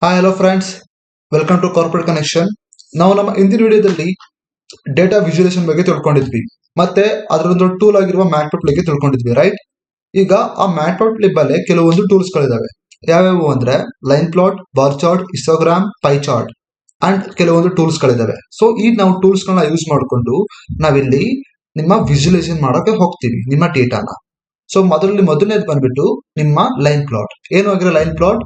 Hi hello friends, welcome to corporate connection. ನಾವು ನಮ್ಮ ಹಿಂದಿನ ವಿಡಿಯೋದಲ್ಲಿ ಡೇಟಾ ವಿಜುವಲೈಸೇಷನ್ ಬಗ್ಗೆ ತಿಳ್ಕೊಂಡಿದ್ವಿ, ಮತ್ತೆ ಅದರೊಂದು ಟೂಲ್ ಆಗಿರುವ ಮ್ಯಾಟ್ಪ್ಲಿಬ್ ತಿಳ್ಕೊಂಡಿದ್ವಿ, ರೈಟ್? ಈಗ ಆ ಮ್ಯಾಟ್ಪ್ಲಿಬ್ ಅಲ್ಲಿ ಕೆಲವೊಂದು ಟೂಲ್ಸ್ ಗಳಿದಾವೆ. ಯಾವ್ಯಾವು ಅಂದ್ರೆ line plot, bar chart, histogram, pi chart and ಕೆಲವೊಂದು ಟೂಲ್ಸ್ ಗಳಿದಾವೆ. ಸೊ ಈ ನಾವು ಟೂಲ್ಸ್ ಗಳನ್ನ ಯೂಸ್ ಮಾಡಿಕೊಂಡು ನಾವಿಲ್ಲಿ ನಿಮ್ಮ ವಿಜುವಲೈಸೇಷನ್ ಮಾಡೋಕೆ ಹೋಗ್ತೀವಿ ನಿಮ್ಮ ಡೇಟಾನ. ಸೊ ಮೊದಲನೇದು ಬಂದ್ಬಿಟ್ಟು ನಿಮ್ಮ ಲೈನ್ ಪ್ಲಾಟ್. ಏನು ಆಗಿರೋ ಲೈನ್ ಪ್ಲಾಟ್?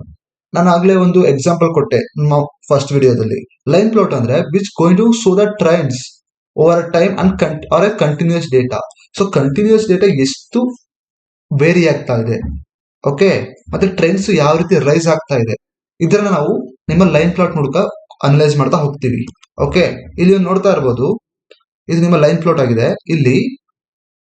ನಾನು ಆಗ್ಲೇ ಒಂದು ಎಕ್ಸಾಂಪಲ್ ಕೊಟ್ಟೆ ನಮ್ಮ ಫಸ್ಟ್ ವಿಡಿಯೋದಲ್ಲಿ. ಲೈನ್ ಪ್ಲಾಟ್ ಅಂದ್ರೆ which going to show the trends over time and are a continuous data. So continuous data ಎಷ್ಟು ವೇರಿ ಆಗ್ತಾ ಇದೆ, ಓಕೆ, ಮತ್ತೆ ಟ್ರೆಂಡ್ಸ್ ಯಾವ ರೀತಿ ರೈಸ್ ಆಗ್ತಾ ಇದೆ, ಇದನ್ನ ನಾವು ನಿಮ್ಮ ಲೈನ್ ಪ್ಲಾಟ್ ಮೂಲಕ ಅನಲೈಸ್ ಮಾಡ್ತಾ ಹೋಗ್ತೀವಿ. ಓಕೆ, ಇಲ್ಲಿ ನೋಡ್ತಾ ಇರ್ಬೋದು, ಇದು ನಿಮ್ಮ ಲೈನ್ ಪ್ಲಾಟ್ ಆಗಿದೆ. ಇಲ್ಲಿ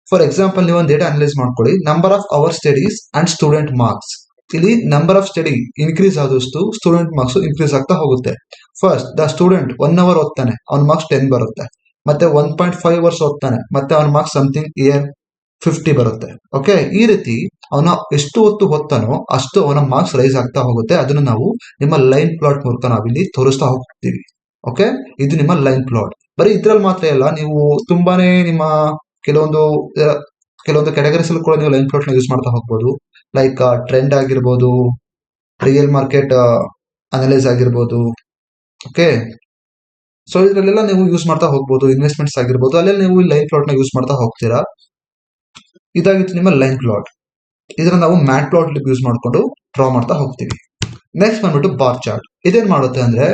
ಫಾರ್ ಎಕ್ಸಾಂಪಲ್ ನೀವು ಒಂದು ಡೇಟಾ ಅನಲೈಸ್ ಮಾಡ್ಕೊಳ್ಳಿ. Number of our studies and student marks. ಇಲ್ಲಿ ನಂಬರ್ ಆಫ್ ಸ್ಟಡಿ ಇನ್ಕ್ರೀಸ್ ಆದಷ್ಟು ಸ್ಟೂಡೆಂಟ್ ಮಾರ್ಕ್ಸ್ ಇನ್ಕ್ರೀಸ್ ಆಗ್ತಾ ಹೋಗುತ್ತೆ. ಫಸ್ಟ್ ದ ಸ್ಟೂಡೆಂಟ್ 1 ಅವರ್ ಓದ್ತಾನೆ, ಅವನ ಮಾರ್ಕ್ಸ್ 10 ಬರುತ್ತೆ. ಮತ್ತೆ 1.5 ಅವರ್ಸ್ ಓದ್ತಾನೆ, ಮತ್ತೆ ಅವನ ಮಾರ್ಕ್ಸ್ ಸಮಥಿಂಗ್ 50 ಬರುತ್ತೆ. ಓಕೆ, ಈ ರೀತಿ ಅವನ ಎಷ್ಟು ಹೊತ್ತು ಓದ್ತಾನೋ ಅಷ್ಟು ಅವನ ಮಾರ್ಕ್ಸ್ ರೈಸ್ ಆಗ್ತಾ ಹೋಗುತ್ತೆ. ಅದನ್ನು ನಾವು ನಿಮ್ಮ ಲೈನ್ ಪ್ಲಾಟ್ ಮೂಲಕ ನಾವಿಲ್ಲಿ ತೋರಿಸ್ತಾ ಹೋಗ್ತೀವಿ. ಓಕೆ, ಇದು ನಿಮ್ಮ ಲೈನ್ ಪ್ಲಾಟ್. ಬರೀ ಇದ್ರಲ್ಲಿ ಮಾತ್ರ ಅಲ್ಲ, ನೀವು ತುಂಬಾನೇ ನಿಮ್ಮ ಕೆಲವೊಂದು ಕೆಲವೊಂದು ಕ್ಯಾಟಗರೀಸ್ ಕೂಡ ನೀವು ಲೈನ್ ಪ್ಲಾಟ್ ನ ಯೂಸ್ ಮಾಡ್ತಾ ಹೋಗ್ಬೋದು. ಲೈಕ್ ಟ್ರೆಂಡ್ ಆಗಿರ್ಬೋದು, ರಿಯಲ್ ಮಾರ್ಕೆಟ್ ಅನಲೈಸ್ ಆಗಿರ್ಬೋದು. ಓಕೆ, ಸೊ ಇದರಲ್ಲೆಲ್ಲ ನೀವು ಯೂಸ್ ಮಾಡ್ತಾ ಹೋಗ್ಬೋದು. ಇನ್ವೆಸ್ಟ್ಮೆಂಟ್ಸ್ ಆಗಿರ್ಬೋದು, ಅಲ್ಲೆಲ್ಲ ನೀವು ಲೈನ್ ಪ್ಲಾಟ್ ನ ಯೂಸ್ ಮಾಡ್ತಾ ಹೋಗ್ತೀರಾ. ಇದಾಗಿತ್ತು ನಿಮ್ಮ ಲೈನ್ ಪ್ಲಾಟ್. ಇದನ್ನ ನಾವು ಮ್ಯಾಟ್ ಪ್ಲಾಟ್ ಯೂಸ್ ಮಾಡ್ಕೊಂಡು ಡ್ರಾ ಮಾಡ್ತಾ ಹೋಗ್ತೀವಿ. ನೆಕ್ಸ್ಟ್ ಬಂದ್ಬಿಟ್ಟು ಬಾರ್ ಚಾರ್ಟ್. ಇದೇನ್ ಮಾಡುತ್ತೆ ಅಂದ್ರೆ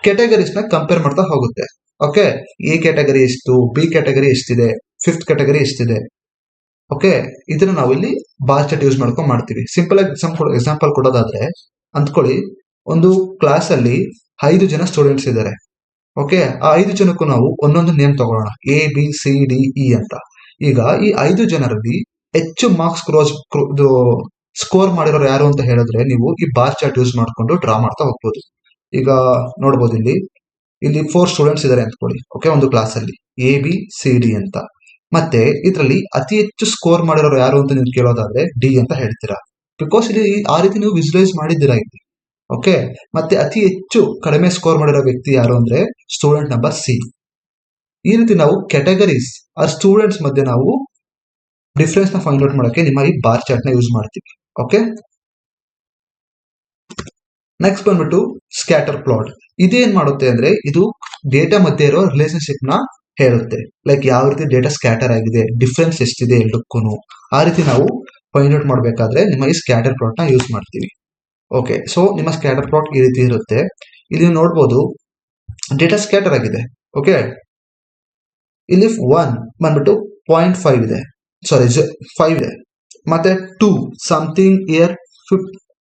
ಕ್ಯಾಟಗರೀಸ್ ನ ಕಂಪೇರ್ ಮಾಡ್ತಾ ಹೋಗುತ್ತೆ. ಓಕೆ, ಎ ಕ್ಯಾಟಗರಿ ಎಷ್ಟು, ಬಿ ಕ್ಯಾಟಗರಿ ಎಷ್ಟಿದೆ, ಫಿಫ್ತ್ ಕ್ಯಾಟಗರಿ ಎಷ್ಟಿದೆ. ಓಕೆ, ಇದನ್ನ ನಾವು ಇಲ್ಲಿ ಬಾರ್ ಚಾರ್ಟ್ ಯೂಸ್ ಮಾಡ್ಕೊಂಡು ಮಾಡ್ತೀವಿ. ಸಿಂಪಲ್ ಆಗಿ ಎಕ್ಸಾಂಪಲ್ ಕೊಡೋದಾದ್ರೆ ಅಂದ್ಕೊಳ್ಳಿ, ಒಂದು ಕ್ಲಾಸ್ ಅಲ್ಲಿ 5 ಜನ ಸ್ಟೂಡೆಂಟ್ಸ್ ಇದ್ದಾರೆ. ಓಕೆ, ಆ 5 ಜನಕ್ಕೂ ನಾವು ಒಂದೊಂದು ನೇಮ್ ತಗೊಳ್ಳೋಣ, A B C D E ಅಂತ. ಈಗ ಈ 5 ಜನರಲ್ಲಿ ಹೆಚ್ಚು ಮಾರ್ಕ್ಸ್ ಸ್ಕೋರ್ ಮಾಡಿರೋರು ಯಾರು ಅಂತ ಹೇಳಿದ್ರೆ ನೀವು ಈ ಬಾರ್ ಚಾರ್ಟ್ ಯೂಸ್ ಮಾಡ್ಕೊಂಡು ಡ್ರಾ ಮಾಡ್ತಾ ಹೋಗ್ಬೋದು. ಈಗ ನೋಡ್ಬೋದು, ಇಲ್ಲಿ 4 ಸ್ಟೂಡೆಂಟ್ಸ್ ಇದ್ದಾರೆ ಅಂದ್ಕೊಳ್ಳಿ. ಓಕೆ, ಒಂದು ಕ್ಲಾಸ್ ಅಲ್ಲಿ ಎ ಬಿ ಸಿ ಡಿ ಅಂತ. ಮತ್ತೆ ಇದರಲ್ಲಿ ಅತಿ ಹೆಚ್ಚು ಸ್ಕೋರ್ ಮಾಡಿರೋರು ಯಾರು ಅಂತ ನೀವು ಕೇಳೋದಾದ್ರೆ ಡಿ ಅಂತ ಹೇಳ್ತೀರಾ. ಬಿಕಾಸ್ ಇಲ್ಲಿ ಆ ರೀತಿ ನೀವು ವಿಜುವಲೈಸ್ ಮಾಡಿದ್ದೀರಾ ಇಲ್ಲಿ. ಓಕೆ, ಮತ್ತೆ ಅತಿ ಹೆಚ್ಚು ಕಡಿಮೆ ಸ್ಕೋರ್ ಮಾಡಿರೋ ವ್ಯಕ್ತಿ ಯಾರು ಅಂದ್ರೆ ಸ್ಟೂಡೆಂಟ್ ನಂಬರ್ ಸಿ. ಈ ರೀತಿ ನಾವು ಕ್ಯಾಟಗರೀಸ್ ಆ ಸ್ಟೂಡೆಂಟ್ಸ್ ಮಧ್ಯೆ ನಾವು ಡಿಫ್ರೆನ್ಸ್ ನ ಫೈಂಡ್ ಔಟ್ ಮಾಡಕ್ಕೆ ನಿಮ್ಮ ಈ ಬಾರ್ ಚಾರ್ಟ್ ನ ಯೂಸ್ ಮಾಡ್ತೀವಿ. ಓಕೆ, ನೆಕ್ಸ್ಟ್ ಬಂದ್ಬಿಟ್ಟು ಸ್ಕ್ಯಾಟರ್ ಪ್ಲಾಟ್. ಇದೇನ್ ಮಾಡುತ್ತೆ ಅಂದ್ರೆ ಇದು ಡೇಟಾ ಮಧ್ಯೆ ಇರೋ ರಿಲೇಶನ್ಶಿಪ್ ನ ಹೇಳುತ್ತೆ. ಲೈಕ್ ಯಾವ ರೀತಿ ಡೇಟಾ ಸ್ಕ್ಯಾಟರ್ ಆಗಿದೆ, ಡಿಫ್ರೆನ್ಸ್ ಎಷ್ಟಿದೆ ಎರಡಕ್ಕೂ, ಆ ರೀತಿ ನಾವು ಫೈಂಡ್ ಔಟ್ ಮಾಡಬೇಕಾದ್ರೆ ನಿಮ್ಮ ಈ ಸ್ಕ್ಯಾಟರ್ ಪ್ಲಾಟ್ ನ ಯೂಸ್ ಮಾಡ್ತೀವಿ. ಓಕೆ, ಸೊ ನಿಮ್ಮ ಸ್ಕ್ಯಾಟರ್ ಪ್ಲಾಟ್ ಈ ರೀತಿ ಇರುತ್ತೆ. ಇಲ್ಲಿ ನೋಡ್ಬೋದು ಡೇಟಾ ಸ್ಕ್ಯಾಟರ್ ಆಗಿದೆ. ಓಕೆ, ಇಲ್ಲಿ 1 ಬಂದ್ಬಿಟ್ಟು 0.5 ಇದೆ, ಸಾರಿ 5 ಇದೆ. ಮತ್ತೆ 2 ಸಮಥಿಂಗ್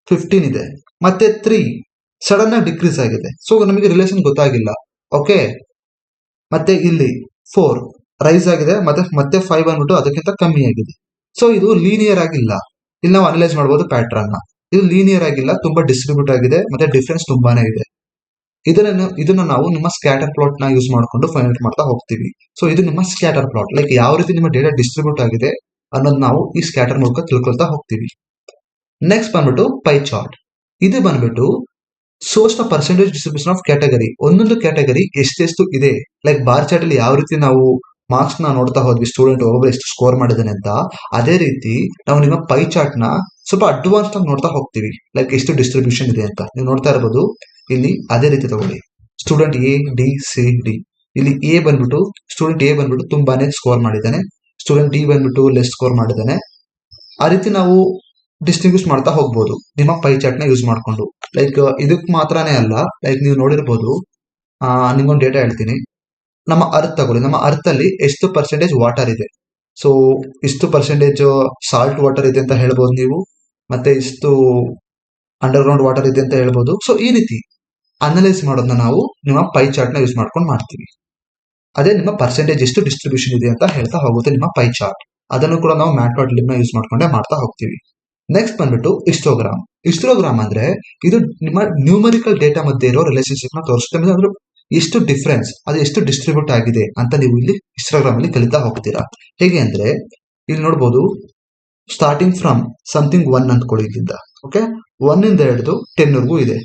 15 ಇದೆ. ಮತ್ತೆ 3 ಸಡನ್ ಆಗಿ ಡಿಕ್ರೀಸ್ ಆಗಿದೆ. ಸೊ ನಮಗೆ ರಿಲೇಷನ್ ಗೊತ್ತಾಗಿಲ್ಲ. ಓಕೆ, ಮತ್ತೆ ಇಲ್ಲಿ 4 ರೈಸ್ ಆಗಿದೆ, ಮತ್ತೆ 5 ಬಂದ್ಬಿಟ್ಟು ಅದಕ್ಕಿಂತ ಕಮ್ಮಿ ಆಗಿದೆ. ಸೊ ಇದು ಲೀನಿಯರ್ ಆಗಿಲ್ಲ. ಇಲ್ಲಿ ನಾವು ಅನಲೈಸ್ ಮಾಡಬಹುದು ಪ್ಯಾಟ್ರನ್ ನ. ಇದು ಲೀನಿಯರ್ ಆಗಿಲ್ಲ, ತುಂಬಾ ಡಿಸ್ಟ್ರಿಬ್ಯೂಟ್ ಆಗಿದೆ, ಮತ್ತೆ ಡಿಫ್ರೆನ್ಸ್ ತುಂಬಾನೇ ಇದೆ. ಇದನ್ನ ನಾವು ನಿಮ್ಮ ಸ್ಕ್ಯಾಟರ್ ಪ್ಲಾಟ್ ನ ಯೂಸ್ ಮಾಡ್ಕೊಂಡು ಫೈಂಡ್ ಔಟ್ ಮಾಡ್ತಾ ಹೋಗ್ತೀವಿ. ಸೊ ಇದು ನಿಮ್ಮ ಸ್ಕ್ಯಾಟರ್ ಪ್ಲಾಟ್. ಲೈಕ್ ಯಾವ ರೀತಿ ನಿಮ್ಮ ಡೇಟಾ ಡಿಸ್ಟ್ರಿಬ್ಯೂಟ್ ಆಗಿದೆ ಅನ್ನೋದು ನಾವು ಈ ಸ್ಕ್ಯಾಟರ್ ಮೂಲಕ ತಿಳ್ಕೊಳ್ತಾ ಹೋಗ್ತೀವಿ. ನೆಕ್ಸ್ಟ್ ಬಂದ್ಬಿಟ್ಟು ಪೈ ಚಾರ್ಟ್. ಇದು ಬಂದ್ಬಿಟ್ಟು ಸೋರ್ಸ್ ನ ಪರ್ಸೆಂಟೇಜ್ ಡಿಸ್ಟ್ರಿಬ್ಯೂಷನ್ ಆಫ್ ಕ್ಯಾಟಗರಿ. ಒಂದೊಂದು ಕ್ಯಾಟಗರಿ ಎಷ್ಟೆಷ್ಟು ಇದೆ. ಲೈಕ್ ಬಾರ್ ಚಾರ್ಟ್ ಅಲ್ಲಿ ಯಾವ ರೀತಿ ನಾವು ಮಾರ್ಕ್ಸ್ ನ ನೋಡ್ತಾ ಹೋದ್ವಿ, ಸ್ಟೂಡೆಂಟ್ ಒಬ್ಬೊಬ್ಬರು ಎಷ್ಟು ಸ್ಕೋರ್ ಮಾಡಿದಾನೆ ಅಂತ, ಅದೇ ರೀತಿ ನಾವು ನಿಮ್ಮ ಪೈ ಚಾರ್ಟ್ ನ ಸ್ವಲ್ಪ ಅಡ್ವಾನ್ಸ್ ಆಗಿ ನೋಡ್ತಾ ಹೋಗ್ತೀವಿ. ಲೈಕ್ ಎಷ್ಟು ಡಿಸ್ಟ್ರಿಬ್ಯೂಷನ್ ಇದೆ ಅಂತ ನೀವು ನೋಡ್ತಾ ಇರಬಹುದು. ಇಲ್ಲಿ ಅದೇ ರೀತಿ ತಗೊಳ್ಳಿ, student A D C D. ಇಲ್ಲಿ ಸ್ಟೂಡೆಂಟ್ ಎ ಬಂದ್ಬಿಟ್ಟು ತುಂಬಾನೇ ಸ್ಕೋರ್ ಮಾಡಿದ್ದಾನೆ, ಸ್ಟೂಡೆಂಟ್ ಡಿ ಬಂದ್ಬಿಟ್ಟು ಲೆಸ್ ಸ್ಕೋರ್ ಮಾಡಿದ್ದಾನೆ. ಆ ರೀತಿ ನಾವು ಡಿಸ್ಟಿಂಗ್ವಿಶ್ ಮಾಡ್ತಾ ಹೋಗ್ಬೋದು ನಿಮ್ಮ ಪೈ ಚಾರ್ಟ್ ನ ಯೂಸ್ ಮಾಡ್ಕೊಂಡು. ಲೈಕ್ ಇದಕ್ ಮಾತ್ರನೇ ಅಲ್ಲ, ಲೈಕ್ ನೀವು ನೋಡಿರ್ಬೋದು, ನಿಮ್ಗೊಂದು ಡೇಟಾ ಹೇಳ್ತೀನಿ. ನಮ್ಮ ಅರ್ತ್ ತಗೊಳ್ಳಿ, ನಮ್ಮ ಅರ್ತ್ ಅಲ್ಲಿ ಎಷ್ಟು ಪರ್ಸೆಂಟೇಜ್ ವಾಟರ್ ಇದೆ, ಸೊ ಇಷ್ಟು ಪರ್ಸೆಂಟೇಜ್ ಸಾಲ್ಟ್ ವಾಟರ್ ಇದೆ ಅಂತ ಹೇಳ್ಬೋದು ನೀವು, ಮತ್ತೆ ಇಷ್ಟು ಅಂಡರ್ ಗ್ರೌಂಡ್ ವಾಟರ್ ಇದೆ ಅಂತ ಹೇಳ್ಬೋದು. ಸೊ ಈ ರೀತಿ ಅನಲೈಸ್ ಮಾಡೋದನ್ನ ನಾವು ನಿಮ್ಮ ಪೈ ಚಾರ್ಟ್ ನ ಯೂಸ್ ಮಾಡ್ಕೊಂಡು ಮಾಡ್ತೀವಿ. ಅದೇ ನಿಮ್ಮ ಪರ್ಸೆಂಟೇಜ್ ಎಷ್ಟು ಡಿಸ್ಟ್ರಿಬ್ಯೂಷನ್ ಇದೆ ಅಂತ ಹೇಳ್ತಾ ಹೋಗುತ್ತೆ ನಿಮ್ಮ ಪೈ ಚಾರ್ಟ್. ಅದನ್ನು ಕೂಡ ನಾವು ಮ್ಯಾಟ್ಪ್ಲಾಟ್ಲಿಬ್ ನ ಯೂಸ್ ಮಾಡ್ಕೊಂಡೇ ಮಾಡ್ತಾ ಹೋಗ್ತೀವಿ. ನೆಕ್ಸ್ಟ್ ಬಂದ್ಬಿಟ್ಟು ಹಿಸ್ಟೋಗ್ರಾಮ್. ಹಿಸ್ಟೋಗ್ರಾಮ್ ಅಂದ್ರೆ ಇದು ನಿಮ್ಮ ನ್ಯೂಮರಿಕಲ್ ಡೇಟಾ ಮಧ್ಯೆ ಇರೋ ರಿಲೇಶನ್ಶಿಪ್ ನ ತೋರಿಸುತ್ತೆ. ಅಂದ್ರೆ ಎಷ್ಟು ಡಿಫ್ರೆನ್ಸ್, ಅದು ಎಷ್ಟು ಡಿಸ್ಟ್ರಿಬ್ಯೂಟ್ ಆಗಿದೆ ಅಂತ ನೀವು ಇಲ್ಲಿ ಹಿಸ್ಟೋಗ್ರಾಮ್ ಅಲ್ಲಿ ಕಲಿತಾ ಹೋಗ್ತೀರಾ. ಹೇಗೆ ಅಂದ್ರೆ ಇಲ್ಲಿ ನೋಡ್ಬೋದು, ಸ್ಟಾರ್ಟಿಂಗ್ ಫ್ರಮ್ ಸಮಥಿಂಗ್ 1 ಅಂದ್ಕೊಳ್ಳಿ ಇಲ್ಲಿಂದ. ಓಕೆ, 1 ಇಂದ ಹಿಡಿದು 10 ವರೆಗೂ ಇದೆ.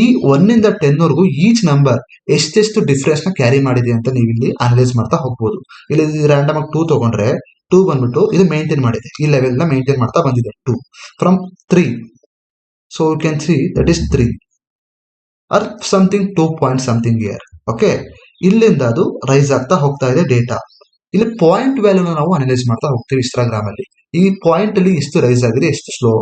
ಈ 1 ಇಂದ 10 ವರೆಗೂ ಈಚ್ ನಂಬರ್ ಎಷ್ಟೆಷ್ಟು ಡಿಫರೆನ್ಸ್ ನ ಕ್ಯಾರಿ ಮಾಡಿದೆ ಅಂತ ನೀವು ಇಲ್ಲಿ ಅನಲೈಸ್ ಮಾಡ್ತಾ ಹೋಗ್ಬೋದು. ಇಲ್ಲಿ ರ್ಯಾಂಡಮ್ ಆಗಿ 2 ತಗೊಂಡ್ರೆ 2 ಬಂದ್ಬಿಟ್ಟು ಇದು ಮೇಂಟೈನ್ ಮಾಡಿದೆ, ಈ ಲೆವೆಲ್ ನ ಮೇಂಟೈನ್ ಮಾಡ್ತಾ ಬಂದಿದೆ 2 from 3. So you can see that is 3 or something 2 point something year. Okay, ಇಲ್ಲಿಂದ ಅದು ರೈಸ್ ಆಗ್ತಾ ಹೋಗ್ತಾ ಇದೆ ಡೇಟಾ. ಇಲ್ಲಿ ಪಾಯಿಂಟ್ ವ್ಯಾಲ್ಯೂನ ನಾವು ಅನಲೈಸ್ ಮಾಡ್ತಾ ಹೋಗ್ತೀವಿ ಹಿಸ್ಟಾಗ್ರಾಮ್ ಅಲ್ಲಿ. ಈ ಪಾಯಿಂಟ್ ಅಲ್ಲಿ ಎಷ್ಟು ರೈಸ್ ಆಗಿದೆ, ಎಷ್ಟು ಸ್ಲೋ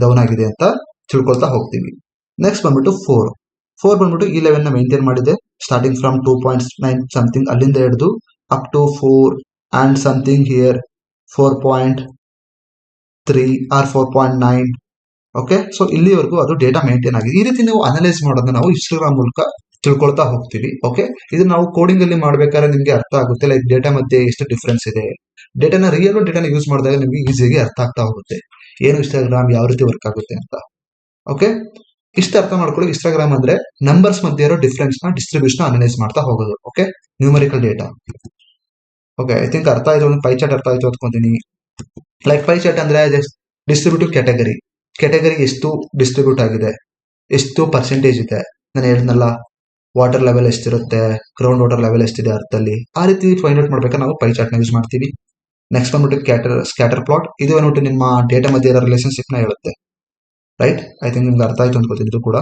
ಡೌನ್ ಆಗಿದೆ ಅಂತ ತಿಳ್ಕೊಳ್ತಾ ಹೋಗ್ತೀವಿ. ನೆಕ್ಸ್ಟ್ ಬಂದ್ಬಿಟ್ಟು 4 ಬಂದ್ಬಿಟ್ಟು ಈ ಲೆವೆಲ್ ನ ಮೇಂಟೈನ್ ಮಾಡಿದೆ, ಸ್ಟಾರ್ಟಿಂಗ್ ಫ್ರಮ್ 2.9 ಸಮಥಿಂಗ್ ಅಲ್ಲಿಂದ ಹಿಡಿದು up to 4 and something here 4.3 or 4.9. Okay, so ಇಲ್ಲಿವರೆಗೂ ಅದು ಡೇಟಾ ಮೇಂಟೈನ್ ಆಗಿದೆ. ಈ ರೀತಿ ನೀವು ಅನಲೈಸ್ ಮಾಡೋದನ್ನ ನಾವು ಹಿಸ್ಟಾಗ್ರಾಮ್ ಮೂಲಕ ತಿಳ್ಕೊಳ್ತಾ ಹೋಗ್ತೀವಿ. ಓಕೆ, ಇದು ನಾವು ಕೋಡಿಂಗ್ ಅಲ್ಲಿ ಮಾಡ್ಬೇಕಾದ್ರೆ ನಿಮ್ಗೆ ಅರ್ಥ ಆಗುತ್ತೆ, ಲೈಕ್ ಡೇಟಾ ಮಧ್ಯೆ ಎಷ್ಟು ಡಿಫ್ರೆನ್ಸ್ ಇದೆ. ಡೇಟಾನ ರಿಯಲ್ ಡೇಟಾನ ಯೂಸ್ ಮಾಡಿದಾಗ ನಿಮ್ಗೆ ಈಸಿಯಾಗಿ ಅರ್ಥ ಆಗ್ತಾ ಹೋಗುತ್ತೆ ಏನು ಇನ್ಸ್ಟಾಗ್ರಾಮ್ ಯಾವ ರೀತಿ ವರ್ಕ್ ಆಗುತ್ತೆ ಅಂತ. ಓಕೆ, ಇಷ್ಟ ಅರ್ಥ ಮಾಡ್ಕೊಳ್ಳಿ. ಇನ್ಸ್ಟಾಗ್ರಾಮ್ ಅಂದ್ರೆ ನಂಬರ್ಸ್ ಮಧ್ಯೆ ಇರೋ ಡಿಫ್ರೆನ್ಸ್ ನ ಡಿಸ್ಟ್ರಿಬ್ಯೂಷನ್ ಅನಲೈಸ್ ಮಾಡ್ತಾ ಹೋಗೋದು. Okay, numerical data. Okay, I think ಅರ್ಥ ಆಯ್ತು, ಒಂದು ಪೈ ಚಾರ್ಟ್ ಅರ್ಥ ಆಯ್ತು ಅಂದ್ಕೊಂತೀನಿ. ಲೈಕ್ ಪೈ ಚಾರ್ಟ್ ಅಂದ್ರೆ ಡಿಸ್ಟ್ರಿಬ್ಯೂಟಿವ್ ಕ್ಯಾಟಗರಿ, ಕ್ಯಾಟಗರಿ ಎಷ್ಟು ಡಿಸ್ಟ್ರಿಬ್ಯೂಟ್ ಆಗಿದೆ, ಎಷ್ಟು ಪರ್ಸೆಂಟೇಜ್ ಇದೆ. ನಾನು ಹೇಳಿದ್ನಲ್ಲ, ವಾಟರ್ ಲೆವೆಲ್ ಎಷ್ಟಿರುತ್ತೆ, ಗ್ರೌಂಡ್ ವಾಟರ್ ಲೆವೆಲ್ ಎಷ್ಟಿದೆ ಅರ್ಥದಲ್ಲಿ, ಆ ರೀತಿ ಫೈಂಡ್ ಔಟ್ ಮಾಡ್ಬೇಕಾದ್ರೆ ನಾವು ಪೈ ಚಾರ್ಟ್ ನ ಯೂಸ್ ಮಾಡ್ತೀವಿ. ನೆಕ್ಸ್ಟ್ ಬಂದ್ಬಿಟ್ಟು ಸ್ಕ್ಯಾಟರ್ ಪ್ಲಾಟ್, ಇದು ಬಂದ್ಬಿಟ್ಟು ನಿಮ್ಮ ಡೇಟಾ ಮಧ್ಯೆ ಇರೋ ರಿಲೇಶನ್ಶಿಪ್ ನ ಹೇಳುತ್ತೆ. ರೈಟ್, ಐ ಥಿಂಕ್ ನಿಮ್ಗೆ ಅರ್ಥ ಆಯ್ತು ಅನ್ಕೋತೀನಿ ಇದು ಕೂಡ.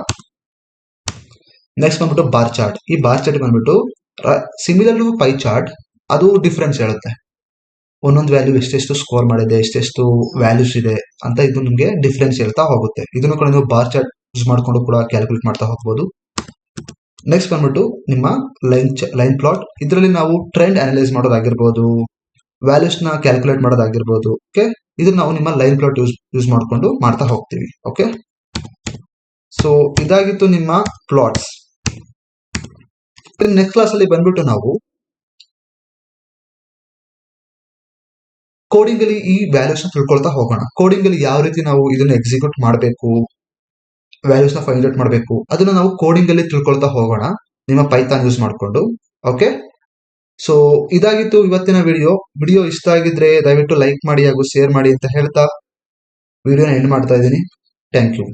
ನೆಕ್ಸ್ಟ್ ಬಂದ್ಬಿಟ್ಟು ಬಾರ್ ಚಾರ್ಟ್. ಈ ಬಾರ್ ಚಾರ್ಟ್ ಬಂದ್ಬಿಟ್ಟು ಸಿಮಿಲರ್ ಟು ಪೈ ಚಾರ್ಟ್, ಅದು ಡಿಫ್ರೆನ್ಸ್ ಹೇಳುತ್ತೆ. ಒಂದೊಂದು ವ್ಯಾಲ್ಯೂ ಎಷ್ಟೆಷ್ಟು ಸ್ಕೋರ್ ಮಾಡಿದೆ, ಎಷ್ಟೆಷ್ಟು ವ್ಯಾಲ್ಯೂಸ್ ಇದೆ ಅಂತ ಇದು ನಿಮಗೆ ಡಿಫ್ರೆನ್ಸ್ ಹೇಳ್ತಾ ಹೋಗುತ್ತೆ. ಇದನ್ನು ಕೂಡ ನೀವು ಬಾರ್ ಚಾರ್ಟ್ ಯೂಸ್ ಮಾಡ್ಕೊಂಡು ಕೂಡ ಕ್ಯಾಲ್ಕುಲೇಟ್ ಮಾಡ್ತಾ ಹೋಗ್ಬೋದು. ನೆಕ್ಸ್ಟ್ ಬಂದ್ಬಿಟ್ಟು ನಿಮ್ಮ ಲೈನ್ ಪ್ಲಾಟ್. ಇದರಲ್ಲಿ ನಾವು ಟ್ರೆಂಡ್ ಅನಲೈಸ್ ಮಾಡೋದಾಗಿರ್ಬೋದು, ವ್ಯಾಲ್ಯೂಸ್ ನ ಕ್ಯಾಲ್ಕುಲೇಟ್ ಮಾಡೋದಾಗಿರ್ಬೋದು. ಓಕೆ, ಇದು ನಾವು ನಿಮ್ಮ ಲೈನ್ ಪ್ಲಾಟ್ ಯೂಸ್ ಮಾಡ್ಕೊಂಡು ಮಾಡ್ತಾ ಹೋಗ್ತೀವಿ. ಓಕೆ, ಸೊ ಇದಾಗಿತ್ತು ನಿಮ್ಮ ಪ್ಲಾಟ್ಸ್. ನೆಕ್ಸ್ಟ್ ಕ್ಲಾಸ್ ಅಲ್ಲಿ ಬಂದ್ಬಿಟ್ಟು ನಾವು ಕೋಡಿಂಗ್ ಅಲ್ಲಿ ಈ ವ್ಯಾಲ್ಯೂಸ್ ನ ತಿಳ್ಕೊಳ್ತಾ ಹೋಗೋಣ. ಕೋಡಿಂಗ್ ಅಲ್ಲಿ ಯಾವ ರೀತಿ ನಾವು ಇದನ್ನ ಎಕ್ಸಿಕ್ಯೂಟ್ ಮಾಡಬೇಕು, ವ್ಯಾಲ್ಯೂಸ್ ನ ಫೈಂಡ್ ಔಟ್ ಮಾಡಬೇಕು, ಅದನ್ನ ನಾವು ಕೋಡಿಂಗ್ ಅಲ್ಲಿ ತಿಳ್ಕೊಳ್ತಾ ಹೋಗೋಣ ನಿಮ್ಮ ಪೈಥಾನ್ ಯೂಸ್ ಮಾಡ್ಕೊಂಡು. ಓಕೆ, ಸೊ ಇದಾಗಿತ್ತು ಇವತ್ತಿನ ವಿಡಿಯೋ ಇಷ್ಟ ಆಗಿದ್ರೆ ದಯವಿಟ್ಟು ಲೈಕ್ ಮಾಡಿ ಹಾಗೂ ಶೇರ್ ಮಾಡಿ ಅಂತ ಹೇಳ್ತಾ ವಿಡಿಯೋನ ಎಂಡ್ ಮಾಡ್ತಾ ಇದ್ದೀನಿ. Thank you.